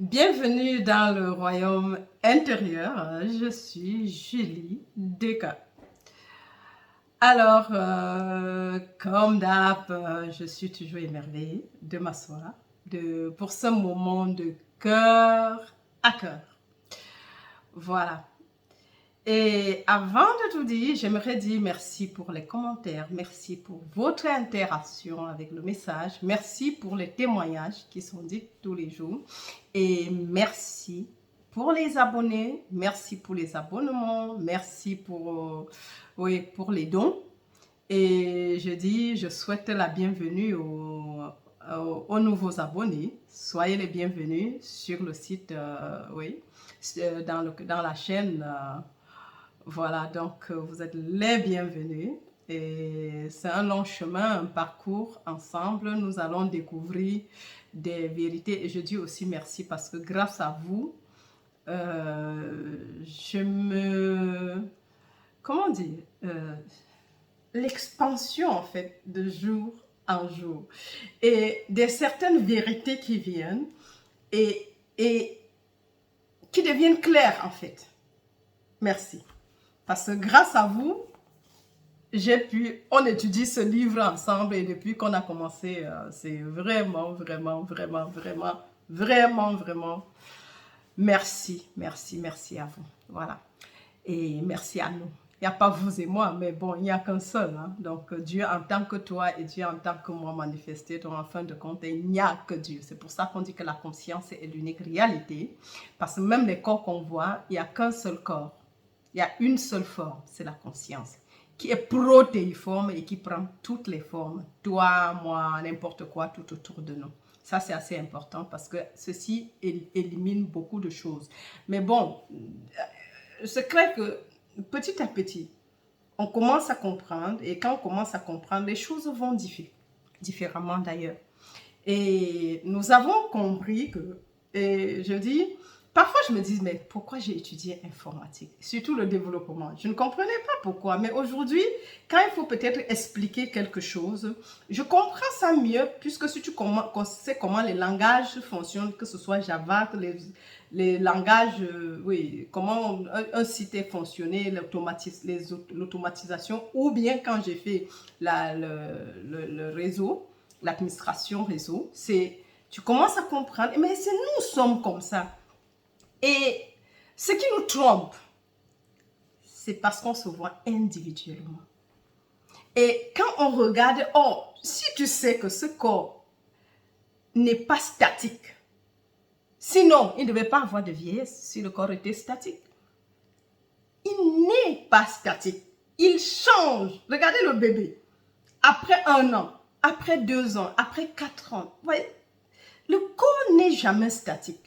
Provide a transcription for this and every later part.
Bienvenue dans le royaume intérieur. Je suis Julie Desca. Alors, comme d'hab, je suis toujours émerveillée de m'asseoir pour ce moment de cœur à cœur. Voilà. Et avant de tout dire, j'aimerais dire merci pour les commentaires, merci pour votre interaction avec le message, merci pour les témoignages qui sont dits tous les jours et merci pour les abonnés, merci pour les abonnements, merci pour les dons. Et je souhaite la bienvenue aux nouveaux abonnés. Soyez les bienvenus sur le site, dans la chaîne. Voilà, donc vous êtes les bienvenus et c'est un long chemin, un parcours ensemble. Nous allons découvrir des vérités et je dis aussi merci parce que grâce à vous, comment dire, l'expansion en fait de jour en jour et des certaines vérités qui viennent et qui deviennent claires en fait. Merci. Parce que grâce à vous, on étudie ce livre ensemble et depuis qu'on a commencé, c'est vraiment, merci à vous. Voilà. Et merci à nous. Il n'y a pas vous et moi, mais bon, il n'y a qu'un seul. Hein. Donc, Dieu en tant que toi et Dieu en tant que moi manifesté. Donc, en fin de compte, il n'y a que Dieu. C'est pour ça qu'on dit que la conscience est l'unique réalité. Parce que même les corps qu'on voit, il n'y a qu'un seul corps. Il y a une seule forme, c'est la conscience, qui est protéiforme et qui prend toutes les formes. Toi, moi, n'importe quoi, tout autour de nous. Ça, c'est assez important parce que ceci élimine beaucoup de choses. Mais bon, c'est clair que petit à petit, on commence à comprendre et quand on commence à comprendre, les choses vont différemment d'ailleurs. Et nous avons compris que, et je dis, parfois je me dis, mais pourquoi j'ai étudié informatique? Surtout le développement. Je ne comprenais pas pourquoi, mais aujourd'hui, quand il faut peut-être expliquer quelque chose, je comprends ça mieux, puisque si tu sais comment les langages fonctionnent, que ce soit Java, les langages, comment un site est fonctionné, l'automatisation, ou bien quand j'ai fait le réseau, l'administration réseau, tu commences à comprendre, mais nous sommes comme ça. Et ce qui nous trompe, c'est parce qu'on se voit individuellement. Et quand on regarde, si tu sais que ce corps n'est pas statique, sinon il ne devait pas avoir de vieillesse si le corps était statique. Il n'est pas statique, il change. Regardez le bébé, après 1 an, après 2 ans, après 4 ans, vous voyez, le corps n'est jamais statique.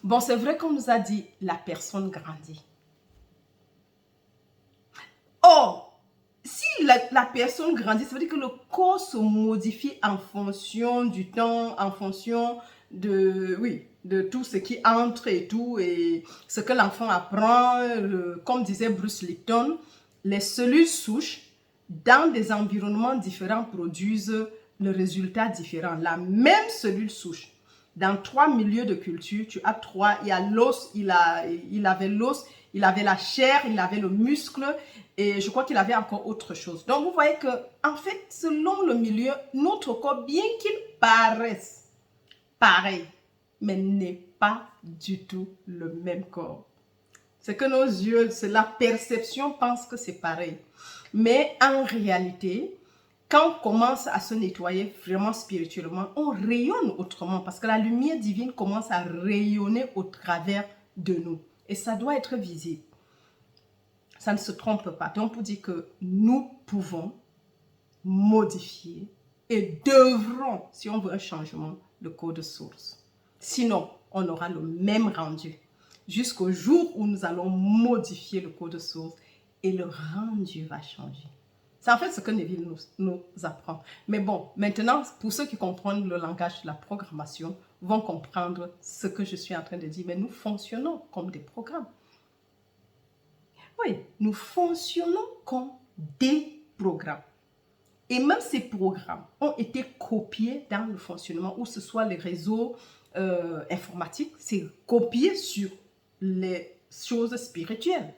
Bon, c'est vrai qu'on nous a dit, la personne grandit. Or, si la personne grandit, ça veut dire que le corps se modifie en fonction du temps, en fonction de tout ce qui entre et tout, et ce que l'enfant apprend. Comme disait Bruce Lipton, les cellules souches, dans des environnements différents, produisent le résultat différent. La même cellule souche. Dans 3 milieux de culture, tu as 3. Il y a l'os, il avait l'os, il avait la chair, il avait le muscle et je crois qu'il avait encore autre chose. Donc, vous voyez que, en fait, selon le milieu, notre corps, bien qu'il paraisse pareil, mais n'est pas du tout le même corps. C'est que nos yeux, c'est la perception pense que c'est pareil. Mais en réalité, quand on commence à se nettoyer vraiment spirituellement, on rayonne autrement parce que la lumière divine commence à rayonner au travers de nous. Et ça doit être visible. Ça ne se trompe pas. Donc, pour dire que nous pouvons modifier et devrons, si on veut un changement, le code source. Sinon, on aura le même rendu jusqu'au jour où nous allons modifier le code source et le rendu va changer. C'est en fait ce que Neville nous apprend. Mais bon, maintenant, pour ceux qui comprennent le langage de la programmation, vont comprendre ce que je suis en train de dire. Mais nous fonctionnons comme des programmes. Oui, nous fonctionnons comme des programmes. Et même ces programmes ont été copiés dans le fonctionnement, où ce soit les réseaux informatique, c'est copier sur les choses spirituelles.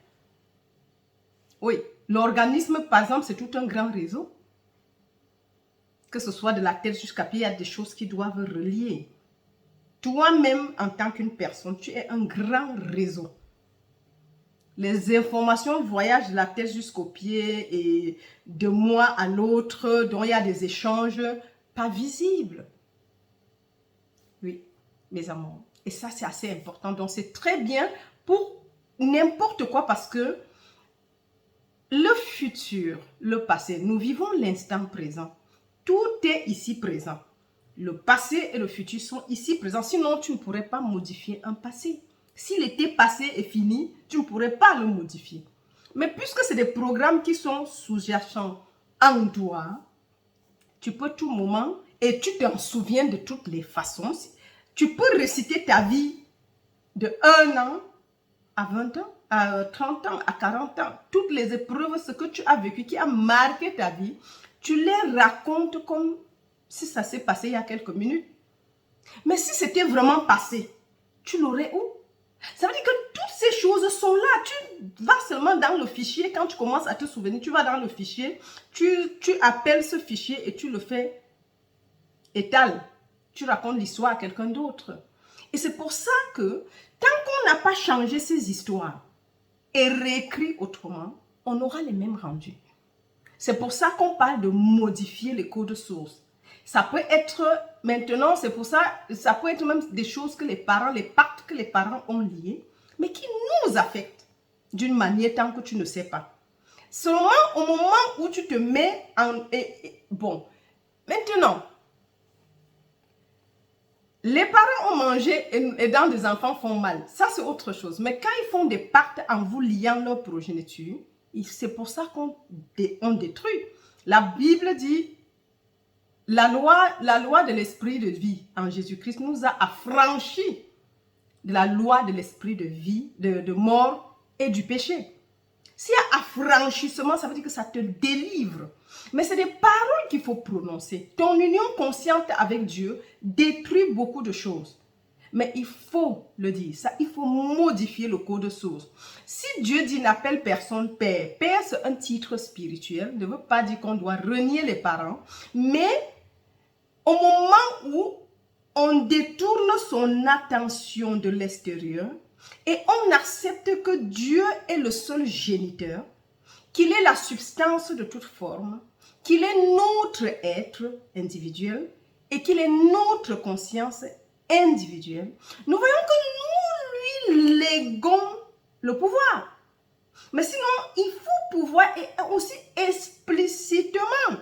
Oui, l'organisme, par exemple, c'est tout un grand réseau. Que ce soit de la tête jusqu'à pied, il y a des choses qui doivent relier. Toi-même, en tant qu'une personne, tu es un grand réseau. Les informations voyagent de la tête jusqu'au pied et de moi à l'autre, dont il y a des échanges pas visibles. Oui, mes amours. Et ça, c'est assez important. Donc, c'est très bien pour n'importe quoi parce que le futur, le passé, nous vivons l'instant présent. Tout est ici présent. Le passé et le futur sont ici présents. Sinon, tu ne pourrais pas modifier un passé. Si l'été passé est fini, tu ne pourrais pas le modifier. Mais puisque c'est des programmes qui sont sous-jacents en toi, tu peux tout moment, et tu t'en souviens de toutes les façons, tu peux réciter ta vie de 1 an à 20 ans, à 30 ans, à 40 ans. Toutes les épreuves, ce que tu as vécu, qui a marqué ta vie, tu les racontes comme si ça s'est passé il y a quelques minutes. Mais si c'était vraiment passé, tu l'aurais où? Ça veut dire que toutes ces choses sont là. Tu vas seulement dans le fichier, quand tu commences à te souvenir, tu vas dans le fichier, tu appelles ce fichier et tu le fais étal. Tu racontes l'histoire à quelqu'un d'autre. Et c'est pour ça que tant qu'on n'a pas changé ces histoires et réécrit autrement, on aura les mêmes rendus. C'est pour ça qu'on parle de modifier les codes sources. Ça peut être, maintenant, c'est pour ça, ça peut être même des choses que les parents, les pactes que les parents ont liés, mais qui nous affectent d'une manière tant que tu ne sais pas. Seulement au moment où tu te mets en... bon, maintenant, les parents ont mangé et dans des enfants font mal. Ça, c'est autre chose. Mais quand ils font des pactes en vous liant leur progéniture, c'est pour ça qu'on détruit. La Bible dit, la loi de l'esprit de vie en Jésus-Christ nous a affranchis de la loi de l'esprit de vie, de mort et du péché. S'il y a affranchissement, ça veut dire que ça te délivre. Mais c'est des paroles qu'il faut prononcer. Ton union consciente avec Dieu détruit beaucoup de choses. Mais il faut le dire, ça, il faut modifier le code source. Si Dieu dit n'appelle personne père, père c'est un titre spirituel, ne veut pas dire qu'on doit renier les parents, mais au moment où on détourne son attention de l'extérieur et on accepte que Dieu est le seul géniteur, qu'il est la substance de toute forme, qu'il est notre être individuel et qu'il est notre conscience individuelle, nous voyons que nous lui léguons le pouvoir. Mais sinon, il faut pouvoir et aussi explicitement.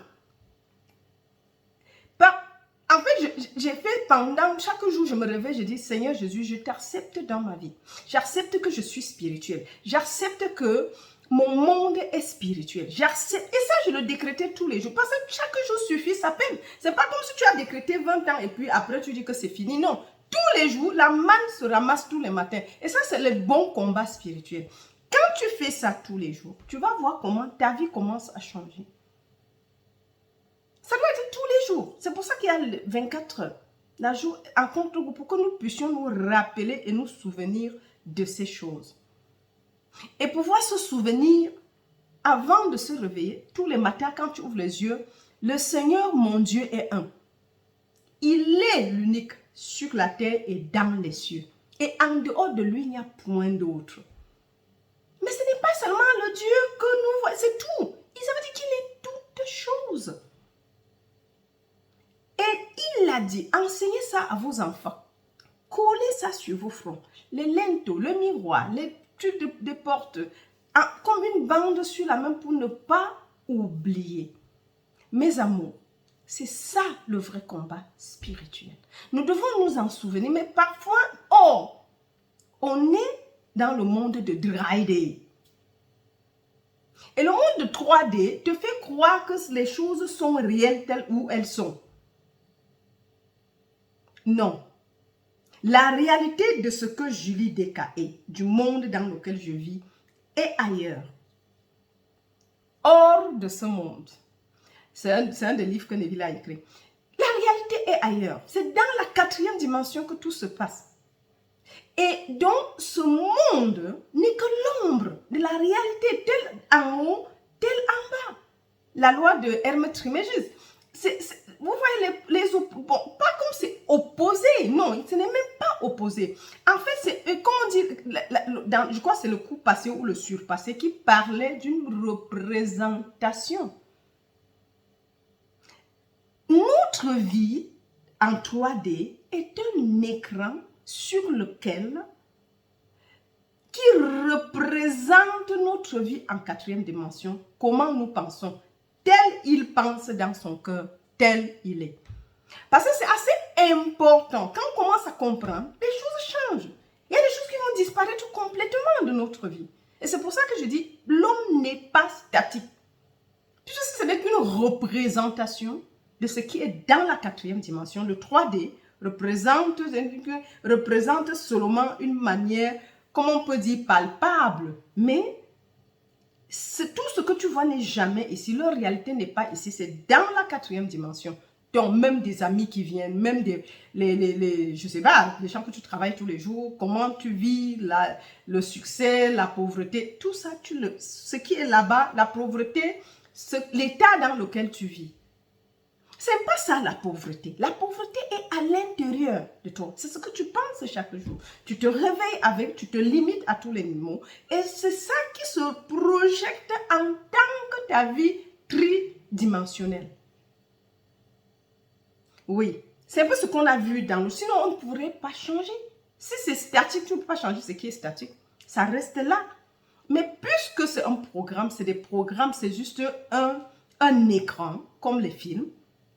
En fait, j'ai fait pendant chaque jour, je me réveille, je dis, Seigneur Jésus, je t'accepte dans ma vie. J'accepte que je suis spirituel. J'accepte que mon monde est spirituel. J'accepte. Et ça, je le décrétais tous les jours. Parce que chaque jour suffit sa peine. C'est pas comme si tu as décrété 20 ans et puis après tu dis que c'est fini. Non. Tous les jours, la manne se ramasse tous les matins. Et ça, c'est le bon combat spirituel. Quand tu fais ça tous les jours, tu vas voir comment ta vie commence à changer. Ça doit être tous les jours. C'est pour ça qu'il y a 24 heures. La jour en compte pour que nous puissions nous rappeler et nous souvenir de ces choses. Et pouvoir se souvenir avant de se réveiller, tous les matins quand tu ouvres les yeux, le Seigneur mon Dieu est un. Il est l'unique sur la terre et dans les cieux. Et en dehors de lui, il n'y a point d'autre. Mais ce n'est pas seulement le Dieu que nous voyons, c'est tout. Ça veut dire qu'il est toutes choses. Et il a dit, enseignez ça à vos enfants. Collez ça sur vos fronts. Les linteaux, le miroir, les trucs de porte, comme une bande sur la main pour ne pas oublier. Mes amours, c'est ça le vrai combat spirituel. Nous devons nous en souvenir, mais parfois, on est dans le monde de 3D. Et le monde de 3D te fait croire que les choses sont réelles telles où elles sont. Non. La réalité de ce que Julie Deka est, du monde dans lequel je vis, est ailleurs. Hors de ce monde. C'est un des livres que Neville a écrit. La réalité est ailleurs. C'est dans la quatrième dimension que tout se passe. Et donc, ce monde n'est que l'ombre de la réalité, tel en haut, tel en bas. La loi de Hermès Trismégistes. Vous voyez bon, pas comme c'est opposé, non, ce n'est même pas opposé. En fait, c'est, comment on dit, je crois que c'est le coup passé ou le surpassé qui parlait d'une représentation. Notre vie en 3D est un écran sur lequel qui représente notre vie en quatrième dimension, comment nous pensons. Tel il pense dans son cœur, tel il est. Parce que c'est assez important. Quand on commence à comprendre, les choses changent. Il y a des choses qui vont disparaître complètement de notre vie. Et c'est pour ça que je dis, l'homme n'est pas statique. Puisque ce n'est qu'une représentation de ce qui est dans la quatrième dimension. Le 3D représente seulement une manière, comment on peut dire, palpable. Mais tout ce que tu vois n'est jamais ici. Leur réalité n'est pas ici. C'est dans la quatrième dimension. Donc, même des amis qui viennent, même je sais pas, les gens que tu travailles tous les jours, comment tu vis le succès, la pauvreté, tout ça, ce qui est là-bas, la pauvreté, l'état dans lequel tu vis. C'est pas ça la pauvreté. La pauvreté est à l'intérieur de toi. C'est ce que tu penses chaque jour. Tu te réveilles avec, tu te limites à tous les mots. Et c'est ça qui se projette en tant que ta vie tridimensionnelle. Oui, c'est un peu ce qu'on a vu dans nous. Sinon, on ne pourrait pas changer. Si c'est statique, tu ne peux pas changer ce qui est statique. Ça reste là. Mais puisque c'est un programme, c'est des programmes, c'est juste un écran, comme les films.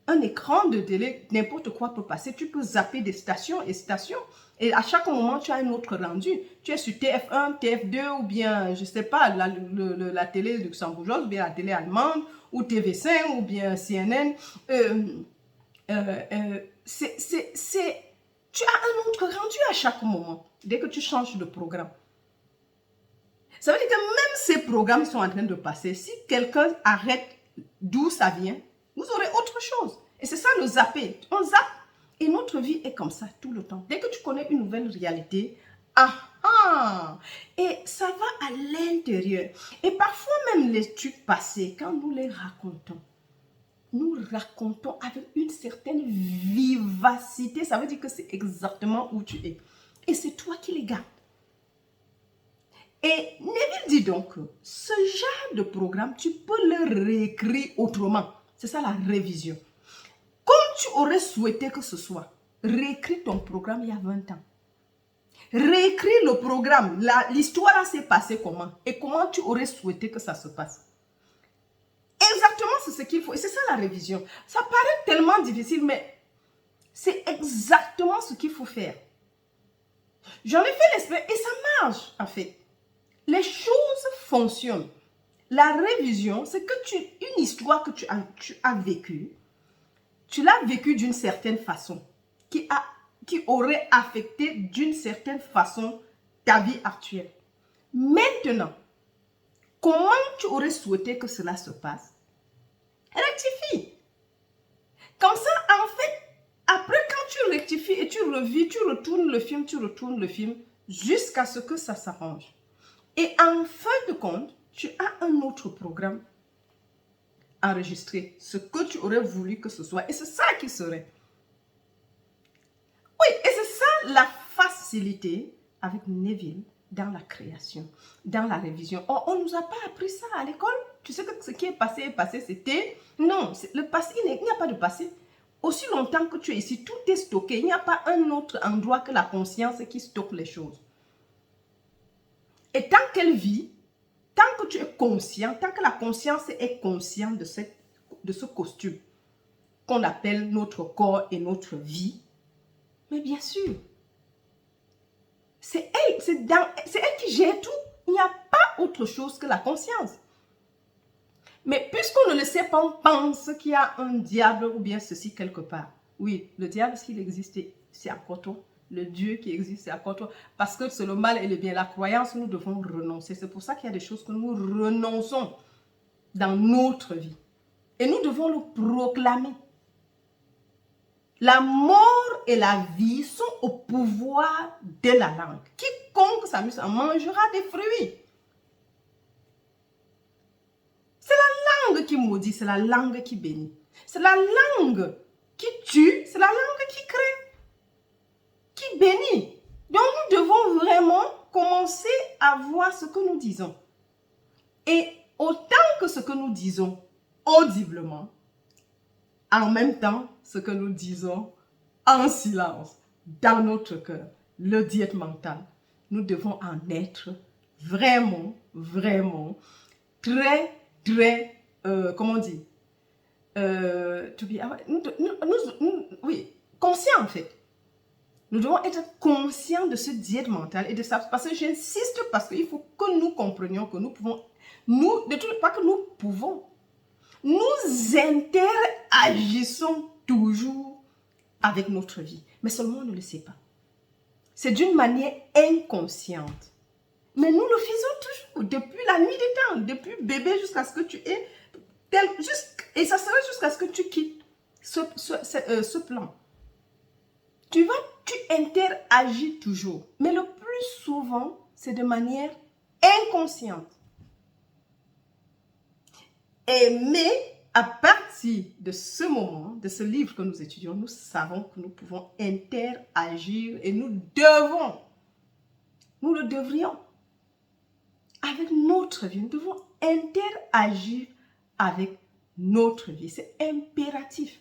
Un écran de télé, n'importe quoi peut passer. Tu peux zapper des stations et stations. Et à chaque moment, tu as un autre rendu. Tu es sur TF1, TF2 ou bien, je ne sais pas, la télé luxembourgeoise ou bien la télé allemande ou TV5 ou bien CNN. Tu as un autre rendu à chaque moment, dès que tu changes de programme. Ça veut dire que même ces programmes sont en train de passer. Si quelqu'un arrête d'où ça vient, vous aurez autre chose. Et c'est ça le zapper. On zappe. Et notre vie est comme ça tout le temps. Dès que tu connais une nouvelle réalité, et ça va à l'intérieur. Et parfois même les trucs passés, quand nous les racontons, nous racontons avec une certaine vivacité. Ça veut dire que c'est exactement où tu es. Et c'est toi qui les gardes. Et Neville dit donc que ce genre de programme, tu peux le réécrire autrement. C'est ça la révision. Comme tu aurais souhaité que ce soit, réécris ton programme il y a 20 ans. Réécris le programme. L'histoire s'est passée comment? Et comment tu aurais souhaité que ça se passe? Exactement, c'est ce qu'il faut. Et c'est ça la révision. Ça paraît tellement difficile, mais c'est exactement ce qu'il faut faire. J'en ai fait l'expérience et ça marche, en fait. Les choses fonctionnent. La révision, c'est que une histoire que tu as vécue, tu l'as vécue d'une certaine façon, qui aurait affecté d'une certaine façon ta vie actuelle. Maintenant, comment tu aurais souhaité que cela se passe? Rectifie. Comme ça, en fait, après quand tu rectifies et tu revis, tu retournes le film, jusqu'à ce que ça s'arrange. Et en fin de compte, tu as un autre programme enregistré, ce que tu aurais voulu que ce soit. Et c'est ça qui serait. Oui, et c'est ça la facilité avec Neville dans la création, dans la révision. Oh, on ne nous a pas appris ça à l'école. Tu sais que ce qui est passé, c'était... Non, le passé, il n'y a pas de passé. Aussi longtemps que tu es ici, tout est stocké. Il n'y a pas un autre endroit que la conscience qui stocke les choses. Et tant qu'elle vit, tant que tu es conscient, tant que la conscience est consciente de ce costume qu'on appelle notre corps et notre vie, mais bien sûr, c'est elle qui gère tout. Il n'y a pas autre chose que la conscience. Mais puisqu'on ne le sait pas, on pense qu'il y a un diable ou bien ceci quelque part. Oui, le diable, s'il existait, c'est encore toi. Le Dieu qui existe, c'est encore toi. Parce que c'est le mal et le bien. La croyance, nous devons renoncer. C'est pour ça qu'il y a des choses que nous renonçons dans notre vie. Et nous devons le proclamer. La mort et la vie sont au pouvoir de la langue. Quiconque s'amuse en mangera des fruits. C'est la langue qui maudit, c'est la langue qui bénit. C'est la langue qui tue, c'est la langue qui crée, qui bénit. Donc nous devons vraiment commencer à voir ce que nous disons. Et autant que ce que nous disons audiblement, en même temps, ce que nous disons en silence, dans notre cœur, le diète mental, nous devons en être vraiment, vraiment très, très, comment on dit, oui, conscients en fait. Nous devons être conscients de ce diète mental et de ça, parce que j'insiste, parce qu'il faut que nous comprenions que nous pouvons, pas que nous pouvons, nous interagissons toujours avec notre vie, mais seulement on ne le sait pas. C'est d'une manière inconsciente. Mais nous le faisons toujours, depuis la nuit des temps, depuis bébé jusqu'à ce que tu es tel, et ça sera jusqu'à ce que tu quittes ce plan. Tu interagis toujours, mais le plus souvent, c'est de manière inconsciente. Mais à partir de ce moment, de ce livre que nous étudions, nous savons que nous pouvons interagir et nous le devrions, avec notre vie. Nous devons interagir avec notre vie. C'est impératif.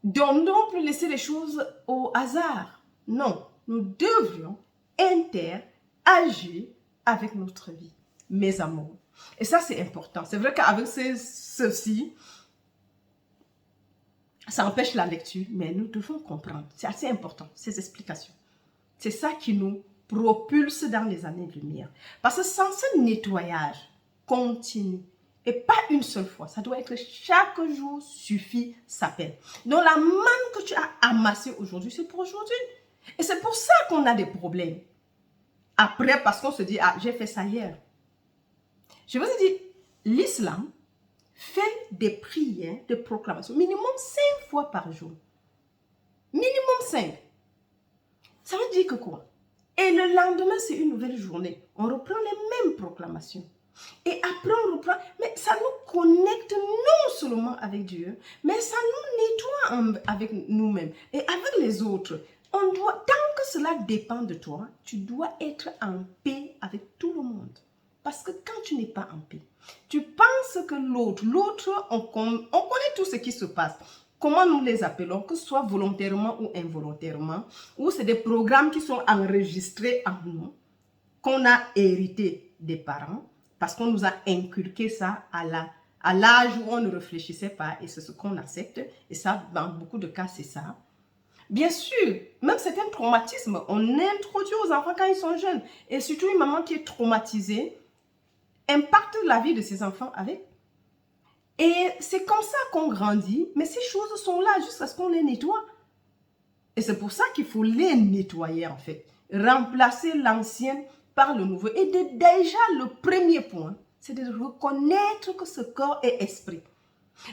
Donc, nous ne devons plus laisser les choses au hasard. Non, nous devrions interagir avec notre vie, mes amours. Et ça, c'est important. C'est vrai qu'avec ceci, ça empêche la lecture, mais nous devons comprendre. C'est assez important, ces explications. C'est ça qui nous propulse dans les années de lumière. Parce que sans ce nettoyage continu, et pas une seule fois, ça doit être chaque jour suffit sa peine. Donc la manne que tu as amassée aujourd'hui, c'est pour aujourd'hui. Et c'est pour ça qu'on a des problèmes. Après, parce qu'on se dit, ah, j'ai fait ça hier. Je vous ai dit, l'islam fait des prières de proclamation, minimum 5 fois par jour. Minimum 5. Ça veut dire que quoi? Et le lendemain, c'est une nouvelle journée. On reprend les mêmes proclamations. Et après, on reprend. Mais ça nous connecte non seulement avec Dieu, mais ça nous nettoie avec nous-mêmes et avec les autres. Tant que cela dépend de toi, tu dois être en paix avec tout le monde. Parce que quand tu n'es pas en paix, tu penses que l'autre, on connaît tout ce qui se passe. Comment nous les appelons, que ce soit volontairement ou involontairement, ou c'est des programmes qui sont enregistrés en nous, qu'on a hérité des parents, parce qu'on nous a inculqué ça à l'âge où on ne réfléchissait pas, et c'est ce qu'on accepte, et ça, dans beaucoup de cas, c'est ça. Bien sûr, même certains traumatismes, on introduit aux enfants quand ils sont jeunes, et surtout une maman qui est traumatisée, impacte la vie de ses enfants avec. Et c'est comme ça qu'on grandit, mais ces choses sont là jusqu'à ce qu'on les nettoie. Et c'est pour ça qu'il faut les nettoyer en fait. Remplacer l'ancien par le nouveau. Et déjà, le premier point, c'est de reconnaître que ce corps est esprit.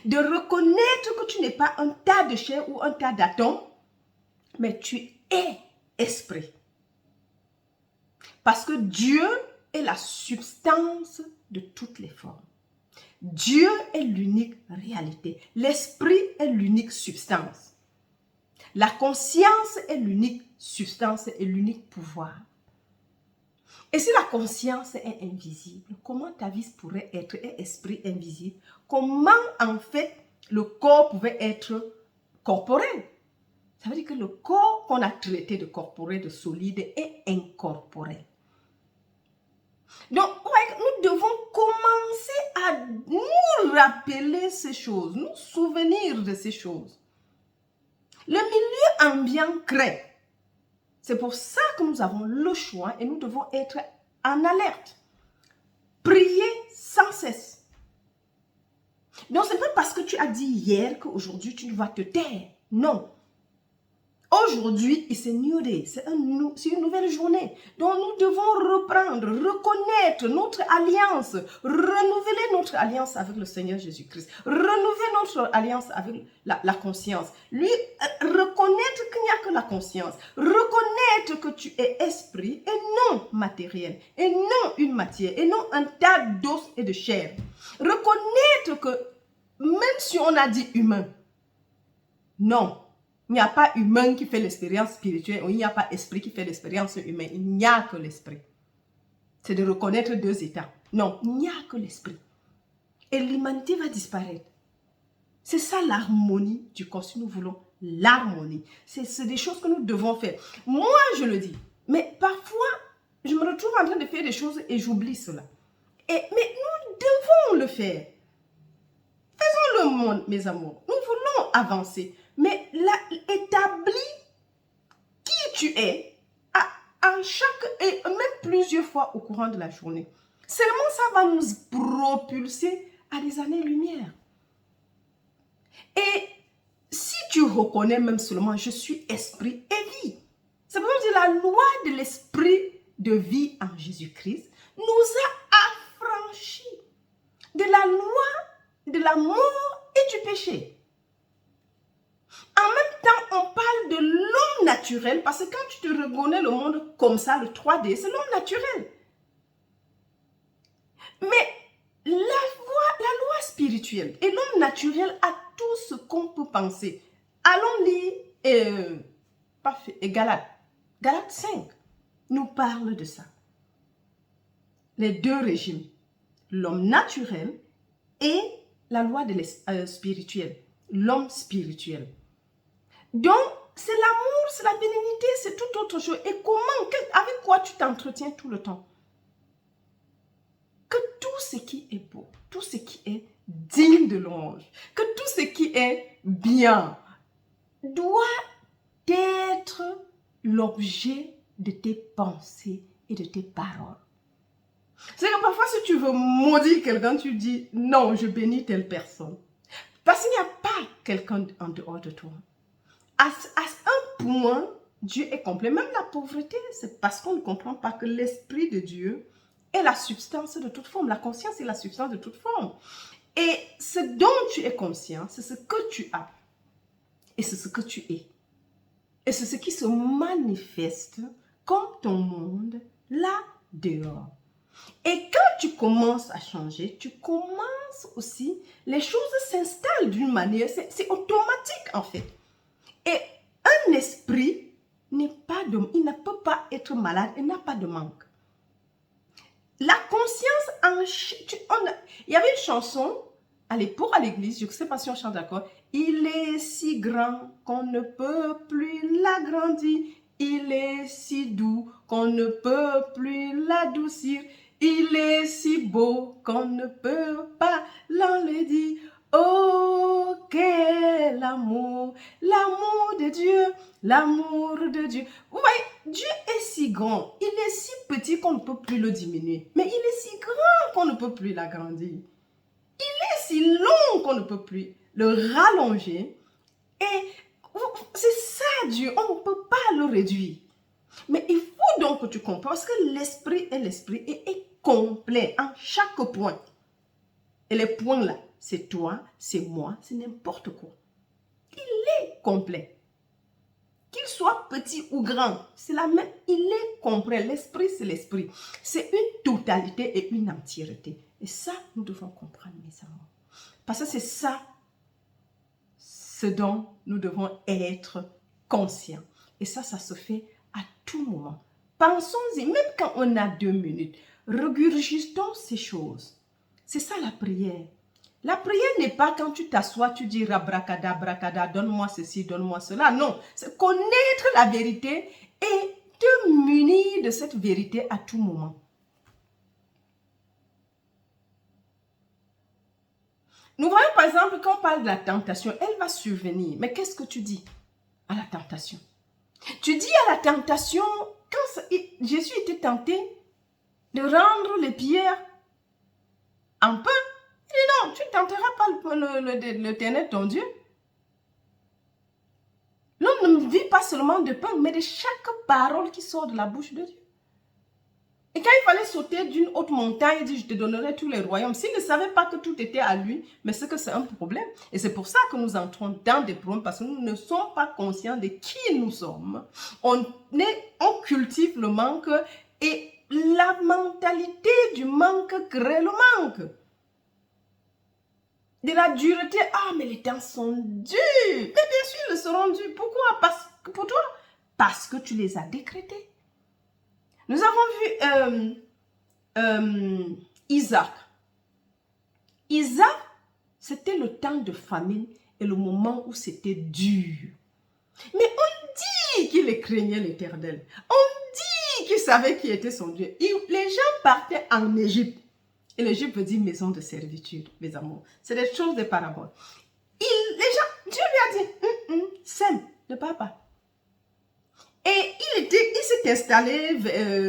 De reconnaître que tu n'es pas un tas de chair ou un tas d'atomes, mais tu es esprit. Parce que Dieu est la substance de toutes les formes. Dieu est l'unique réalité. L'esprit est l'unique substance. La conscience est l'unique substance et l'unique pouvoir. Et si la conscience est invisible, comment ta vie pourrait être un esprit invisible? Comment en fait le corps pouvait être corporel? Ça veut dire que le corps qu'on a traité de corporel, de solide, est incorporel. Donc, nous devons commencer à nous rappeler ces choses, nous souvenir de ces choses. Le milieu ambiant crée. C'est pour ça que nous avons le choix et nous devons être en alerte. Prier sans cesse. Donc, ce n'est pas parce que tu as dit hier qu'aujourd'hui tu vas te taire. Non. Aujourd'hui, c'est New Day, c'est une nouvelle journée. Donc nous devons reprendre, reconnaître notre alliance, renouveler notre alliance avec le Seigneur Jésus-Christ, renouveler notre alliance avec la conscience. Lui, reconnaître qu'il n'y a que la conscience, reconnaître que tu es esprit et non matériel, et non une matière, et non un tas d'os et de chair. Reconnaître que même si on a dit humain, non. Il n'y a pas humain qui fait l'expérience spirituelle ou il n'y a pas esprit qui fait l'expérience humaine. Il n'y a que l'esprit. C'est de reconnaître deux états. Non, il n'y a que l'esprit. Et l'humanité va disparaître. C'est ça l'harmonie du corps, si nous voulons l'harmonie. C'est des choses que nous devons faire. Moi, je le dis. Mais parfois, je me retrouve en train de faire des choses et j'oublie cela. Mais nous devons le faire. Faisons-le, mes amours. Nous voulons avancer. Mais établis qui tu es en chaque et même plusieurs fois au courant de la journée. Seulement ça va nous propulser à des années-lumière. Et si tu reconnais même seulement je suis esprit et vie, c'est pour dire la loi de l'esprit de vie en Jésus-Christ nous a affranchis de la loi de la mort et du péché. En même temps, on parle de l'homme naturel parce que quand tu te reconnais le monde comme ça, le 3D, c'est l'homme naturel. Mais la loi spirituelle et l'homme naturel a tout ce qu'on peut penser. Allons lire Galates 5 nous parle de ça. Les deux régimes, l'homme naturel et la loi spirituelle, l'homme spirituel. Donc, c'est l'amour, c'est la bénignité, c'est tout autre chose. Et comment, avec quoi tu t'entretiens tout le temps? Que tout ce qui est beau, tout ce qui est digne de louange, que tout ce qui est bien doit être l'objet de tes pensées et de tes paroles. C'est que parfois, si tu veux maudire quelqu'un, tu dis non, je bénis telle personne. Parce qu'il n'y a pas quelqu'un en dehors de toi. À un point, Dieu est complet. Même la pauvreté, c'est parce qu'on ne comprend pas que l'Esprit de Dieu est la substance de toute forme. La conscience est la substance de toute forme. Et ce dont tu es conscient, c'est ce que tu as. Et c'est ce que tu es. Et c'est ce qui se manifeste comme ton monde là dehors. Et quand tu commences à changer, tu commences aussi, les choses s'installent d'une manière, c'est automatique en fait. Et un esprit il ne peut pas être malade, il n'a pas de manque. La conscience, il y avait une chanson à l'époque à l'église, je ne sais pas si on chante d'accord. Il est si grand qu'on ne peut plus l'agrandir. Il est si doux qu'on ne peut plus l'adoucir. Il est si beau qu'on ne peut pas l'enlaidir. Oh, quel amour, l'amour de Dieu, l'amour de Dieu. Vous voyez, Dieu est si grand, il est si petit qu'on ne peut plus le diminuer. Mais il est si grand qu'on ne peut plus l'agrandir. Il est si long qu'on ne peut plus le rallonger. Et c'est ça Dieu, on ne peut pas le réduire. Mais il faut donc que tu comprennes parce que l'esprit et est complet en chaque point. Et les points là, c'est toi, c'est moi, c'est n'importe quoi. Il est complet. Qu'il soit petit ou grand, c'est la même. Il est complet. L'esprit, c'est l'esprit. C'est une totalité et une entièreté. Et ça, nous devons comprendre, mes amours. Parce que c'est ça, ce dont nous devons être conscients. Et ça se fait à tout moment. Pensons-y, même quand on a 2 minutes, regurgitons ces choses. C'est ça la prière. La prière n'est pas quand tu t'assois, tu dis abracadabra, donne-moi ceci, donne-moi cela. Non, c'est connaître la vérité et te munir de cette vérité à tout moment. Nous voyons par exemple quand on parle de la tentation, elle va survenir. Mais qu'est-ce que tu dis à la tentation? Tu dis à la tentation, quand Jésus était tenté de rendre les pierres en pain, il dit non, tu ne tenteras pas l'Éternel ton Dieu. L'homme ne vit pas seulement de pain, mais de chaque parole qui sort de la bouche de Dieu. Et quand il fallait sauter d'une haute montagne, il dit, je te donnerai tous les royaumes. S'il ne savait pas que tout était à lui, mais c'est que c'est un problème. Et c'est pour ça que nous entrons dans des problèmes, parce que nous ne sommes pas conscients de qui nous sommes. On cultive le manque et la mentalité du manque crée le manque. De la dureté, ah mais les temps sont durs. Mais bien sûr, ils seront durs. Pourquoi? Pour toi, parce que tu les as décrétés. Nous avons vu Isaac. Isaac, c'était le temps de famine et le moment où c'était dur. Mais on dit qu'il craignait l'Éternel. On dit qu'il savait qui était son Dieu. Les gens partaient en Égypte. Et l'Égypte veut dire maison de servitude, mes amours. C'est des choses de paraboles. Dieu lui a dit, sème, ne pars pas. Et il s'est installé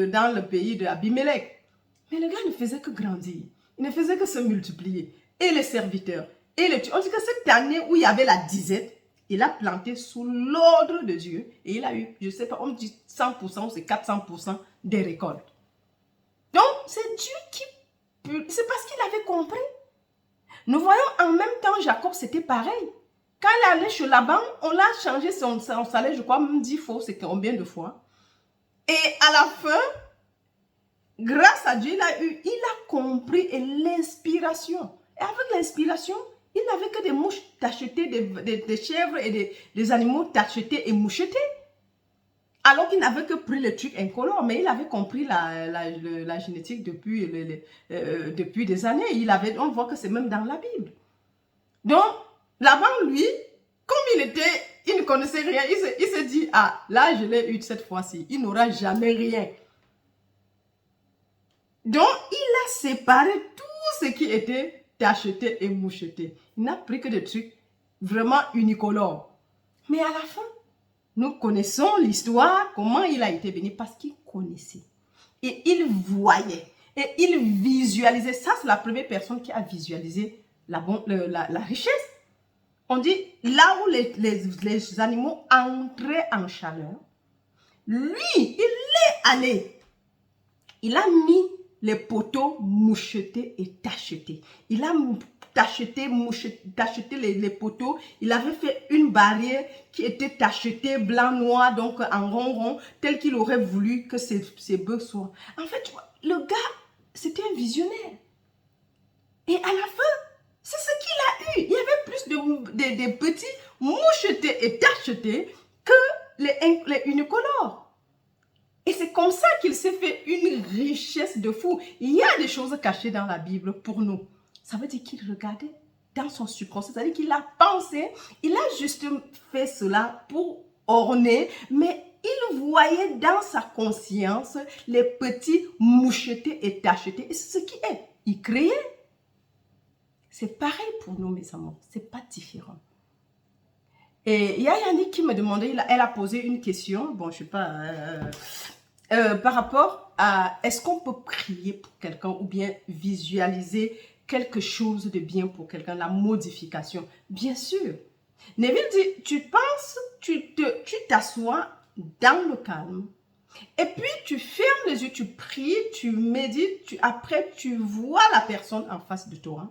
dans le pays de Abimelech. Mais le gars ne faisait que grandir. Il ne faisait que se multiplier. Et les serviteurs. On dit que cette année où il y avait la disette, il a planté sous l'ordre de Dieu. Et il a eu, je ne sais pas, on dit 100% ou c'est 400% des récoltes. Donc, c'est Dieu qui... C'est parce qu'il avait compris. Nous voyons en même temps, Jacob, c'était pareil. Quand il allait chez Laban, on l'a changé son salaire, je crois, même 10 fois, c'est combien de fois. Et à la fin, grâce à Dieu, il a compris et l'inspiration. Et avec l'inspiration, il n'avait que des mouches tacheter, des chèvres et des animaux tachetés et mouchetés. Alors qu'il n'avait que pris le truc incolore, mais il avait compris la génétique depuis des années. On voit que c'est même dans la Bible. Donc, Laban, lui, comme il ne connaissait rien, il s'est dit, ah, là, je l'ai eu cette fois-ci. Il n'aura jamais rien. Donc, il a séparé tout ce qui était tacheté et moucheté. Il n'a pris que des trucs vraiment unicolores. Mais à la fin, nous connaissons l'histoire, comment il a été béni, parce qu'il connaissait. Et il voyait. Et il visualisait. Ça, c'est la première personne qui a visualisé la richesse. On dit, là où les animaux entraient en chaleur, lui, il est allé. Il a mis les poteaux mouchetés et tachetés. Il a tacheté les poteaux. Il avait fait une barrière qui était tachetée blanc, noir, donc en rond, tel qu'il aurait voulu que ses bœufs soient. En fait, tu vois, le gars, c'était un visionnaire. Et à la fin, c'est ce qu'il a eu. Il y avait plus des petits mouchetés et tachetés que les unicolores. Et c'est comme ça qu'il s'est fait une richesse de fou. Il y a des choses cachées dans la Bible pour nous. Ça veut dire qu'il regardait dans son subconscient. C'est-à-dire qu'il a pensé, il a juste fait cela pour orner, mais il voyait dans sa conscience les petits mouchetés et tachetés. Et c'est ce qui est. Il créait. C'est pareil pour nous, mes amours. C'est pas différent. Et il y a Yannick qui me demandait, elle a posé une question, bon, je sais pas, par rapport à, est-ce qu'on peut prier pour quelqu'un ou bien visualiser quelque chose de bien pour quelqu'un, la modification? Bien sûr. Neville dit, tu penses, tu t'assois dans le calme, et puis tu fermes les yeux, tu pries, tu médites, après tu vois la personne en face de toi,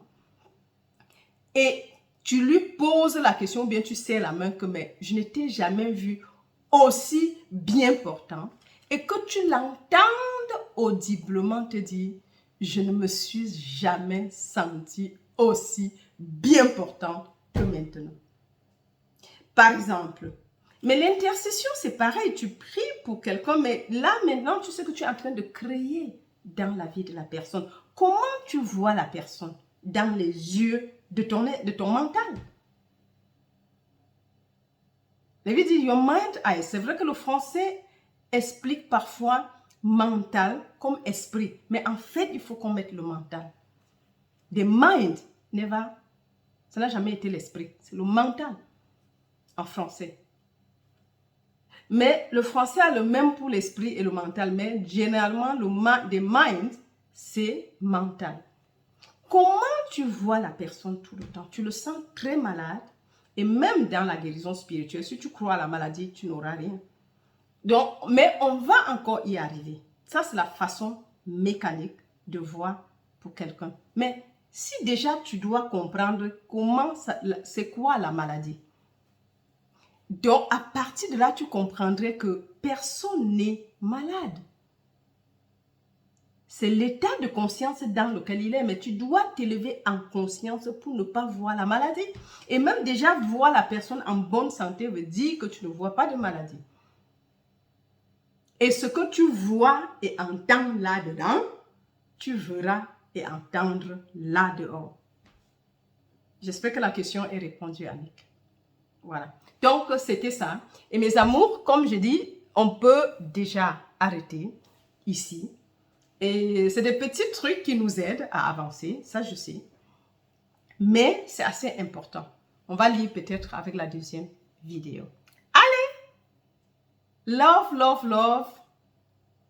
et tu lui poses la question, ou bien tu serres la main que, mais je ne t'ai jamais vu aussi bien portant, et que tu l'entendes audiblement te dire, je ne me suis jamais senti aussi bien portante que maintenant. Par exemple, mais l'intercession, c'est pareil, tu pries pour quelqu'un, mais là, maintenant, tu sais que tu es en train de créer dans la vie de la personne. Comment tu vois la personne dans les yeux de ton mental? David dit, your mind eye. C'est vrai que le français explique parfois mental comme esprit, mais en fait, il faut qu'on mette le mental. The mind, never, ça n'a jamais été l'esprit, c'est le mental en français. Mais le français a le même pour l'esprit et le mental, mais généralement, the mind, c'est mental. Comment tu vois la personne tout le temps? Tu le sens très malade Et même dans la guérison spirituelle, si tu crois à la maladie, tu n'auras rien. Donc, mais on va encore y arriver. Ça, c'est la façon mécanique de voir pour quelqu'un. Mais si déjà tu dois comprendre comment c'est quoi la maladie, donc à partir de là, tu comprendrais que personne n'est malade. C'est l'état de conscience dans lequel il est, mais tu dois t'élever en conscience pour ne pas voir la maladie. Et même déjà voir la personne en bonne santé veut dire que tu ne vois pas de maladie. Et ce que tu vois et entends là-dedans, tu verras et entendre là-dehors. J'espère que la question est répondue, Annick. Voilà. Donc, c'était ça. Et mes amours, comme je dis, on peut déjà arrêter ici. Et c'est des petits trucs qui nous aident à avancer, ça je sais. Mais c'est assez important. On va lire peut-être avec la deuxième vidéo. Allez! Love, love, love.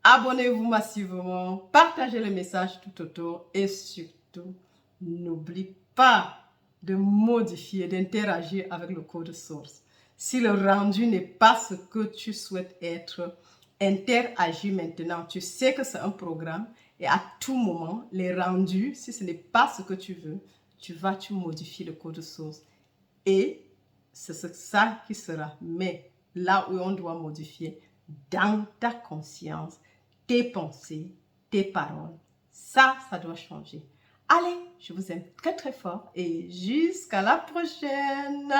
Abonnez-vous massivement. Partagez le message tout autour. Et surtout, n'oublie pas de modifier, d'interagir avec le code source. Si le rendu n'est pas ce que tu souhaites être, interagis maintenant. Tu sais que c'est un programme et à tout moment, les rendus, si ce n'est pas ce que tu veux, tu modifies le code source. Et c'est ça qui sera. Mais là où on doit modifier, dans ta conscience, tes pensées, tes paroles, ça doit changer. Allez, je vous aime très très fort et jusqu'à la prochaine.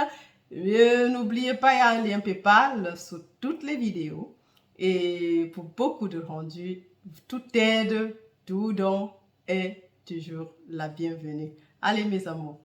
N'oubliez pas, il y a un lien PayPal sous toutes les vidéos. Et pour beaucoup de rendus, toute aide, tout don est toujours la bienvenue. Allez mes amours.